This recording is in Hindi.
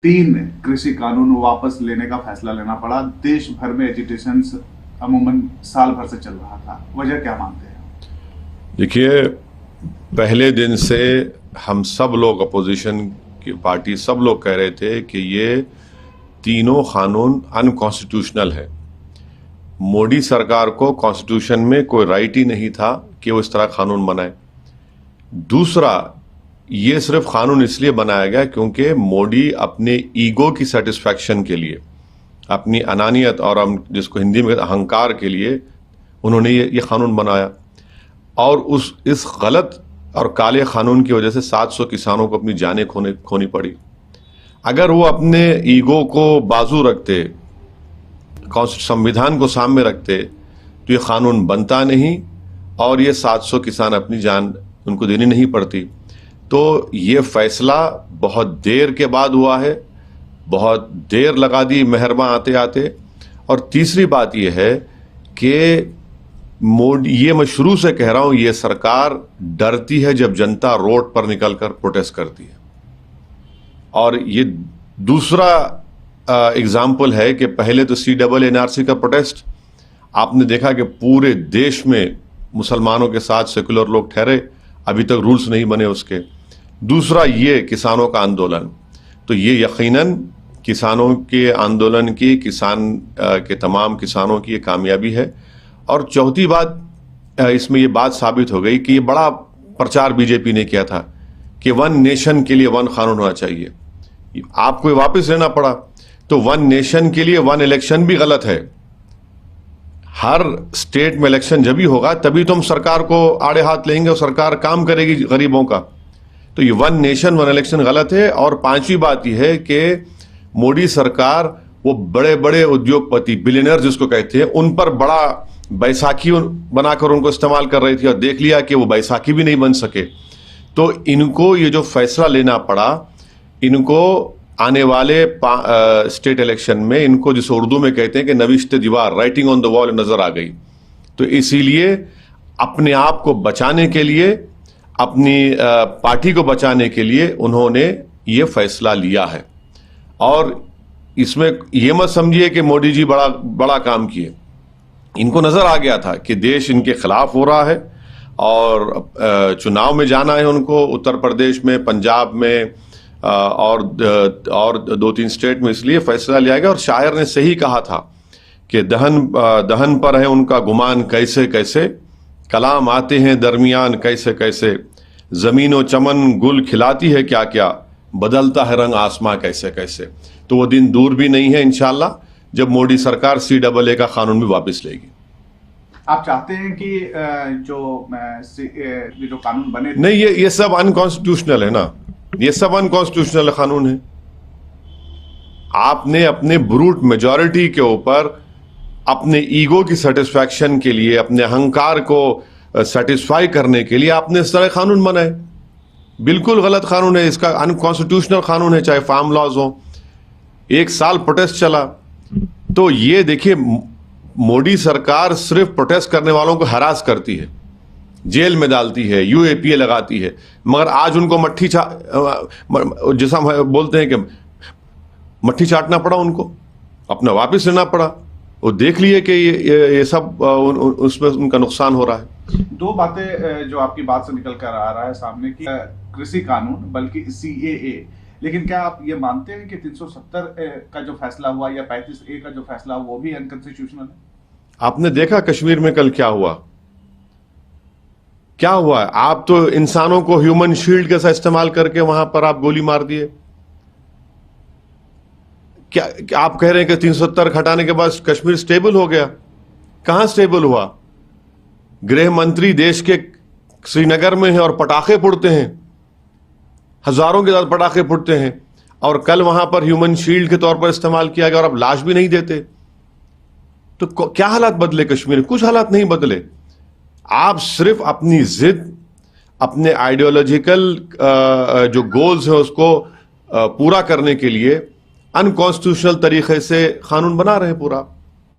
3 कृषि कानून वापस लेने का फैसला लेना पड़ा। देश भर में एजिटेशन अमूमन साल भर से चल रहा था, वजह क्या मानते हैं? देखिए, पहले दिन से हम सब लोग, अपोजिशन की पार्टी सब लोग कह रहे थे कि ये तीनों कानून अनकॉन्स्टिट्यूशनल है। मोदी सरकार को कॉन्स्टिट्यूशन में कोई राइट ही नहीं था कि वो इस तरह कानून बनाए। दूसरा, ये सिर्फ कानून इसलिए बनाया गया क्योंकि मोदी अपने ईगो की सेटिस्फैक्शन के लिए, अपनी अनानियत और हम जिसको हिंदी में अहंकार के लिए उन्होंने ये कानून बनाया। और इस गलत और काले कानून की वजह से 700 किसानों को अपनी जानें खोनी पड़ी। अगर वो अपने ईगो को बाजू रखते, संविधान को सामने रखते, तो ये कानून बनता नहीं और ये 700 किसान अपनी जान उनको देनी नहीं पड़ती। तो ये फैसला बहुत देर के बाद हुआ है, बहुत देर लगा दी मेहरमा आते आते। और तीसरी बात ये है कि मोदी, ये मैं शुरू से कह रहा हूं, ये सरकार डरती है जब जनता रोड पर निकलकर प्रोटेस्ट करती है। और ये दूसरा एग्जाम्पल है कि पहले तो CAA का प्रोटेस्ट आपने देखा कि पूरे देश में मुसलमानों के साथ सेकुलर लोग ठहरे, अभी तक रूल्स नहीं बने उसके। दूसरा, ये किसानों का आंदोलन, तो ये यकीनन किसानों के आंदोलन की, किसान के तमाम किसानों की ये कामयाबी है। और चौथी बात, इसमें ये बात साबित हो गई कि ये बड़ा प्रचार बीजेपी ने किया था कि 1 नेशन के लिए 1 कानून होना चाहिए, आपको ये वापस लेना पड़ा। तो 1 नेशन के लिए 1 इलेक्शन भी गलत है। हर स्टेट में इलेक्शन जब भी होगा तभी तो हम सरकार को आड़े हाथ लेंगे और सरकार काम करेगी गरीबों का। तो ये 1 नेशन 1 इलेक्शन गलत है। और पांचवी बात यह है कि मोदी सरकार वो बड़े बड़े उद्योगपति, बिलियनर जिसको कहते हैं, उन पर बड़ा बैसाखी बनाकर उनको इस्तेमाल कर रही थी और देख लिया कि वो बैसाखी भी नहीं बन सके। तो इनको ये जो फैसला लेना पड़ा, इनको आने वाले स्टेट इलेक्शन में, इनको जिसे उर्दू में कहते हैं कि नविश्ते दीवार, राइटिंग ऑन द वॉल नजर आ गई। तो इसीलिए अपने आप को बचाने के लिए, अपनी पार्टी को बचाने के लिए उन्होंने ये फैसला लिया है। और इसमें यह मत समझिए कि मोदी जी बड़ा काम किए। इनको नजर आ गया था कि देश इनके खिलाफ हो रहा है और चुनाव में जाना है उनको, उत्तर प्रदेश में, पंजाब में और 2-3 स्टेट में, इसलिए फैसला लिया गया। और शायर ने सही कहा था कि दहन पर है उनका गुमान कैसे कैसे, कलाम आते हैं दरमियान कैसे कैसे, जमीनो चमन गुल खिलाती है क्या क्या, बदलता है रंग आसमां कैसे कैसे। तो वो दिन दूर भी नहीं है इंशाल्लाह जब मोदी सरकार CAA का कानून भी वापस लेगी। आप चाहते हैं कि जो कानून बने? नहीं, ये सब अनकॉन्स्टिट्यूशनल है ना, ये सब अनकॉन्स्टिट्यूशनल कानून है। आपने अपने ब्रूट मेजॉरिटी के ऊपर, अपने ईगो की सेटिस्फैक्शन के लिए, अपने अहंकार को सेटिस्फाई करने के लिए आपने इस तरह कानून बनाए। बिल्कुल गलत कानून है, इसका अनकॉन्स्टिट्यूशनल कानून है, चाहे फार्म लॉज हो। 1 साल प्रोटेस्ट चला। तो ये देखिए, मोदी सरकार सिर्फ प्रोटेस्ट करने वालों को हरास करती है, जेल में डालती है, UAPA लगाती है, मगर आज उनको जैसा हम बोलते हैं कि मट्ठी चाटना पड़ा, उनको अपना वापस लेना पड़ा। वो देख लिए कि ये सब उसमें उनका नुकसान हो रहा है। 2 बातें जो आपकी बात से निकल कर आ रहा है सामने की, कृषि कानून बल्कि CAA, लेकिन क्या आप ये मानते हैं कि 370 का जो फैसला हुआ या 35A का जो फैसला हुआ वो भी अनकॉन्स्टिट्यूशनल है? आपने देखा कश्मीर में कल क्या हुआ? क्या हुआ? आप तो इंसानों को ह्यूमन शील्ड के साथ इस्तेमाल करके वहां पर आप गोली मार दिए। क्या आप कह रहे हैं कि 370 हटाने के बाद कश्मीर स्टेबल हो गया? कहां स्टेबल हुआ? गृह मंत्री देश के श्रीनगर में है और पटाखे फुटते हैं, हजारों के साथ पटाखे फुटते हैं, और कल वहां पर ह्यूमन शील्ड के तौर पर इस्तेमाल किया गया और अब लाश भी नहीं देते। तो क्या हालात बदले कश्मीर में? कुछ हालात नहीं बदले। आप सिर्फ अपनी जिद, अपने आइडियोलॉजिकल जो गोल्स हैं उसको पूरा करने के लिए अनकॉन्स्टिट्यूशनल तरीके से कानून बना रहे हैं पूरा।